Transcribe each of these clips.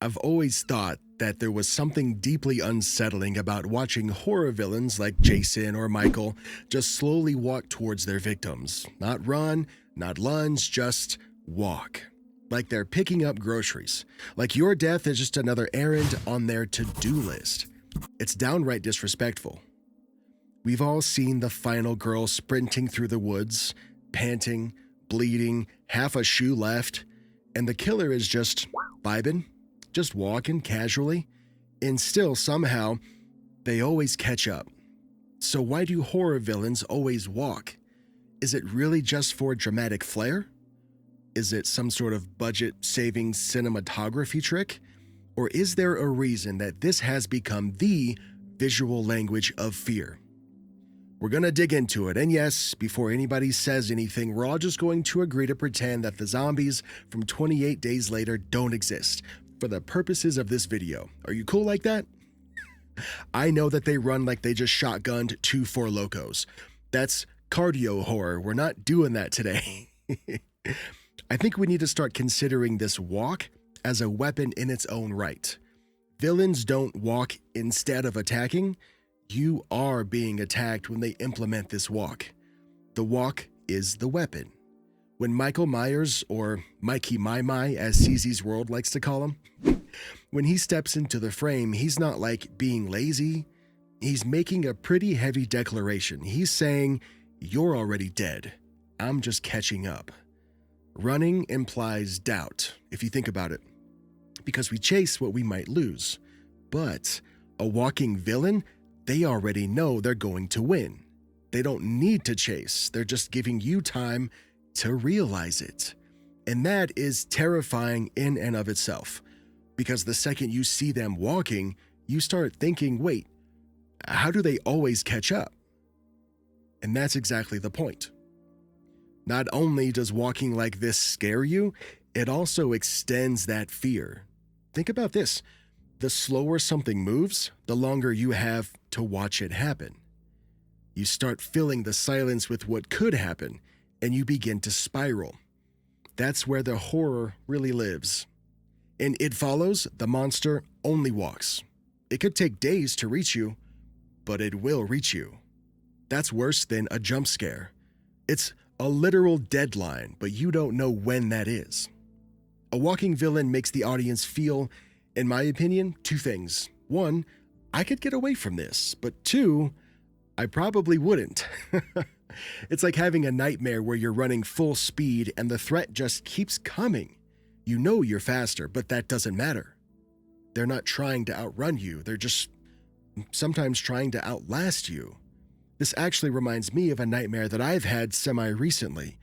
I've always thought that there was something deeply unsettling about watching horror villains like Jason or Michael just slowly walk towards their victims. Not run, not lunge, just walk. Like they're picking up groceries. Like your death is just another errand on their to-do list. It's downright disrespectful. We've all seen the final girl sprinting through the woods, panting, bleeding, half a shoe left, and the killer is just vibing, just walking casually, and still somehow they always catch up. So why do horror villains always walk? Is it really just for dramatic flair? Is it some sort of budget-saving cinematography trick? Or is there a reason that this has become the visual language of fear? We're gonna dig into it, and yes, before anybody says anything, we're all just going to agree to pretend that the zombies from 28 Days Later don't exist for the purposes of this video. Are you cool like that? I know that they run like they just shotgunned 2 Four Locos. That's cardio horror. We're not doing that today. I think we need to start considering this walk as a weapon in its own right. Villains don't walk instead of attacking. You are being attacked when they implement this walk. The walk is the weapon. When Michael Myers, or Mikey My, as CZ's World likes to call him, when he steps into the frame, he's not like being lazy. He's making a pretty heavy declaration. He's saying, "You're already dead. I'm just catching up." Running implies doubt, if you think about it, because we chase what we might lose. But a walking villain, they already know they're going to win. They don't need to chase. They're just giving you time to realize it. And that is terrifying in and of itself, because the second you see them walking, you start thinking, wait, how do they always catch up? And that's exactly the point. Not only does walking like this scare you, it also extends that fear. Think about this. The slower something moves, the longer you have to watch it happen. You start filling the silence with what could happen, and you begin to spiral. That's where the horror really lives. In It Follows, the monster only walks. It could take days to reach you, but it will reach you. That's worse than a jump scare. It's a literal deadline, but you don't know when that is. A walking villain makes the audience feel, in my opinion, 2 things. 1, I could get away from this, but 2, I probably wouldn't. It's like having a nightmare where you're running full speed and the threat just keeps coming. You know you're faster, but that doesn't matter. They're not trying to outrun you. They're just sometimes trying to outlast you. This actually reminds me of a nightmare that I've had semi-recently.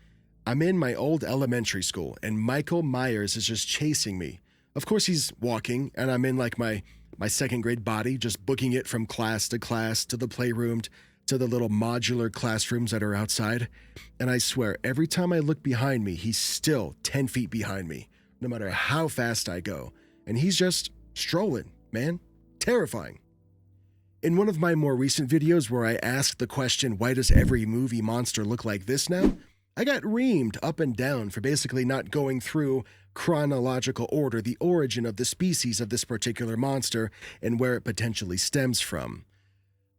I'm in my old elementary school and Michael Myers is just chasing me. Of course he's walking and I'm in like my 2nd grade body, just booking it from class to the playroom, to the little modular classrooms that are outside. And I swear, every time I look behind me, he's still 10 feet behind me, no matter how fast I go. And he's just strolling, man. Terrifying. In one of my more recent videos where I asked the question, why does every movie monster look like this now? I got reamed up and down for basically not going through chronological order the origin of the species of this particular monster and where it potentially stems from.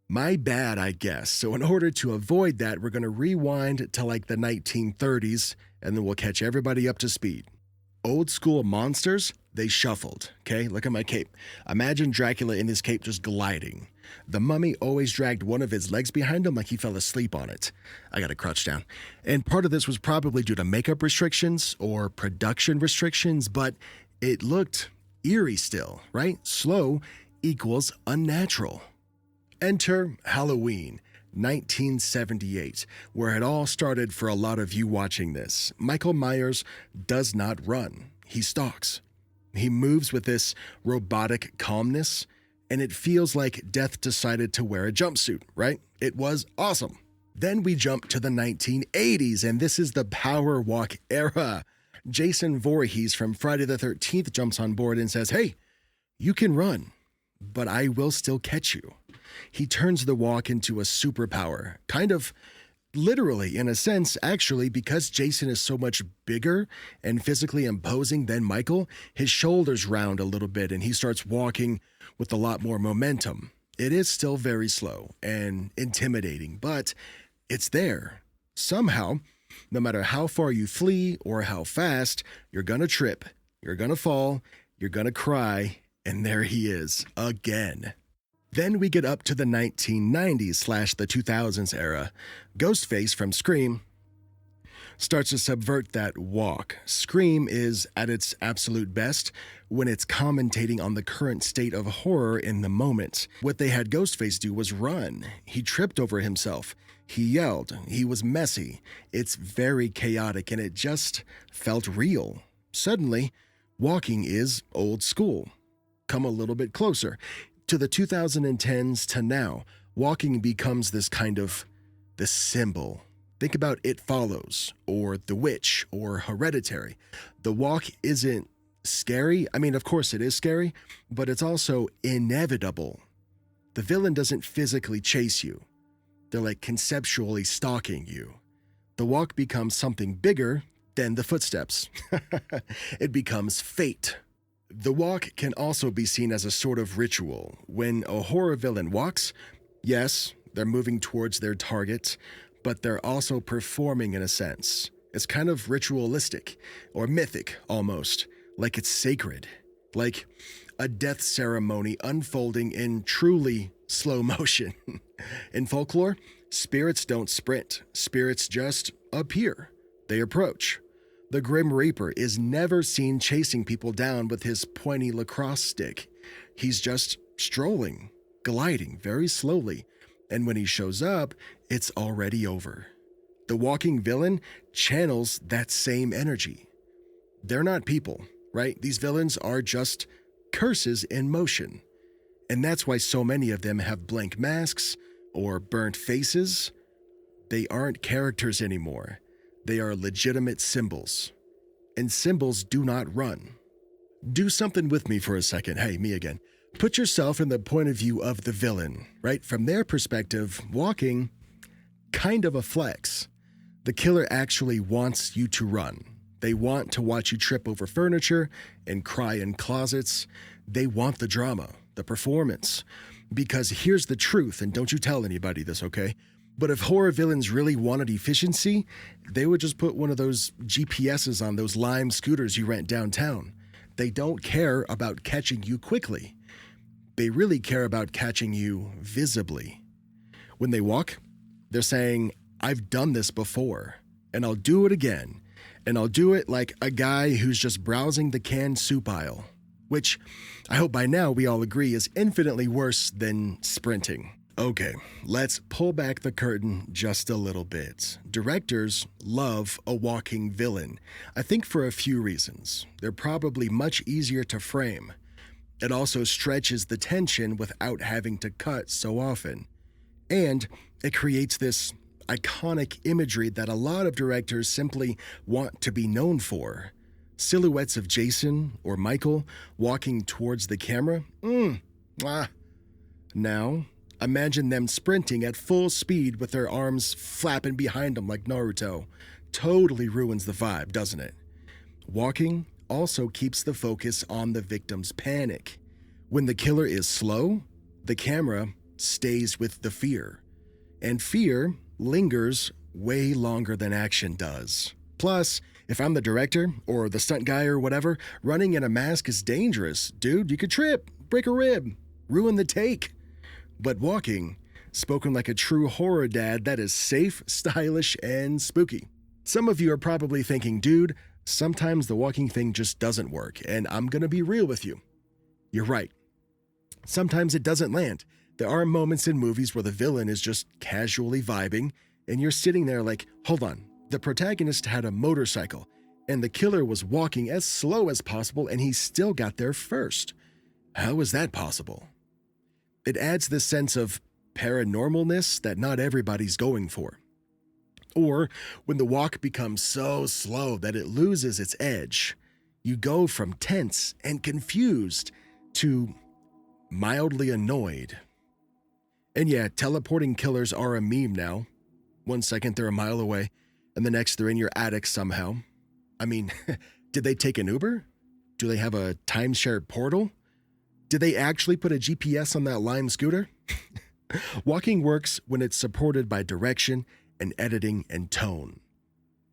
My bad, I guess. So in order to avoid that, we're going to rewind to like the 1930s, and then we'll catch everybody up to speed. Old school monsters, they shuffled, okay? Look at my cape. Imagine Dracula in his cape just gliding. The mummy always dragged one of his legs behind him like he fell asleep on it. I got to crouch down. And part of this was probably due to makeup restrictions or production restrictions, but it looked eerie still, right? Slow equals unnatural. Enter Halloween, 1978, where it all started for a lot of you watching this. Michael Myers does not run. He stalks. He moves with this robotic calmness, and it feels like death decided to wear a jumpsuit, right? It was awesome. Then we jump to the 1980s, and this is the power walk era. Jason Voorhees from Friday the 13th jumps on board and says, "Hey, you can run, but I will still catch you." He turns the walk into a superpower, kind of Literally, in a sense, actually, because Jason is so much bigger and physically imposing than Michael, his shoulders round a little bit and he starts walking with a lot more momentum. It is still very slow and intimidating, but it's there. Somehow, no matter how far you flee or how fast, you're gonna trip, you're gonna fall, you're gonna cry, and there he is, again. Then we get up to the 1990s / the 2000s era. Ghostface from Scream starts to subvert that walk. Scream is at its absolute best when it's commentating on the current state of horror in the moment. What they had Ghostface do was run. He tripped over himself. He yelled. He was messy. It's very chaotic and it just felt real. Suddenly, walking is old school. Come a little bit closer. To the 2010s to now, walking becomes this symbol. Think about It Follows, or The Witch, or Hereditary. The walk isn't scary. I mean, of course it is scary, but it's also inevitable. The villain doesn't physically chase you. They're like conceptually stalking you. The walk becomes something bigger than the footsteps. It becomes fate. The walk can also be seen as a sort of ritual. When a horror villain walks, yes, they're moving towards their target, but they're also performing in a sense. It's kind of ritualistic, or mythic almost, like it's sacred, like a death ceremony unfolding in truly slow motion. In folklore, spirits don't sprint, spirits just appear. They approach. The Grim Reaper is never seen chasing people down with his pointy lacrosse stick. He's just strolling, gliding very slowly, and when he shows up, it's already over. The walking villain channels that same energy. They're not people, right? These villains are just curses in motion. And that's why so many of them have blank masks or burnt faces. They aren't characters anymore. They are legitimate symbols. And symbols do not run. Do something with me for a second. Hey, me again. Put yourself in the point of view of the villain, right? From their perspective, walking, kind of a flex. The killer actually wants you to run. They want to watch you trip over furniture and cry in closets. They want the drama, the performance. Because here's the truth, and don't you tell anybody this, okay? But if horror villains really wanted efficiency, they would just put one of those GPSs on those Lime scooters you rent downtown. They don't care about catching you quickly. They really care about catching you visibly. When they walk, they're saying, I've done this before, and I'll do it again. And I'll do it like a guy who's just browsing the canned soup aisle, which I hope by now we all agree is infinitely worse than sprinting. Okay, let's pull back the curtain just a little bit. Directors love a walking villain. I think for a few reasons. They're probably much easier to frame. It also stretches the tension without having to cut so often. And it creates this iconic imagery that a lot of directors simply want to be known for. Silhouettes of Jason or Michael walking towards the camera. Now, imagine them sprinting at full speed with their arms flapping behind them like Naruto. Totally ruins the vibe, doesn't it? Walking also keeps the focus on the victim's panic. When the killer is slow, the camera stays with the fear. And fear lingers way longer than action does. Plus, if I'm the director or the stunt guy or whatever, running in a mask is dangerous. Dude, you could trip, break a rib, ruin the take. But walking, spoken like a true horror dad, that is safe, stylish, and spooky. Some of you are probably thinking, dude, sometimes the walking thing just doesn't work, and I'm gonna be real with you. You're right. Sometimes it doesn't land. There are moments in movies where the villain is just casually vibing, and you're sitting there like, hold on, the protagonist had a motorcycle, and the killer was walking as slow as possible, and he still got there first. How is that possible? It adds this sense of paranormalness that not everybody's going for. Or when the walk becomes so slow that it loses its edge, you go from tense and confused to mildly annoyed. And yeah, teleporting killers are a meme now. One second they're a mile away, and the next they're in your attic somehow. I mean, did they take an Uber? Do they have a timeshare portal? Did they actually put a GPS on that Lime scooter? Walking works when it's supported by direction and editing and tone.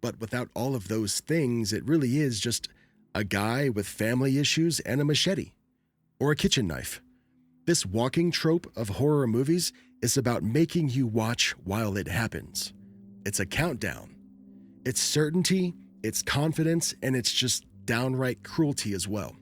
But without all of those things, it really is just a guy with family issues and a machete. Or a kitchen knife. This walking trope of horror movies is about making you watch while it happens. It's a countdown. It's certainty, it's confidence, and it's just downright cruelty as well.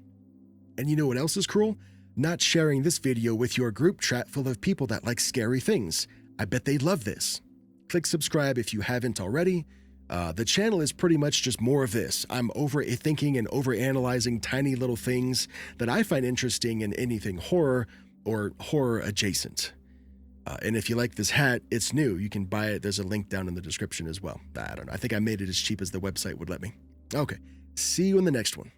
And you know what else is cruel? Not sharing this video with your group chat full of people that like scary things. I bet they'd love this. Click subscribe if you haven't already. The channel is pretty much just more of this. I'm overthinking and overanalyzing tiny little things that I find interesting in anything horror or horror adjacent. And if you like this hat, it's new. You can buy it. There's a link down in the description as well. I don't know. I think I made it as cheap as the website would let me. Okay. See you in the next one.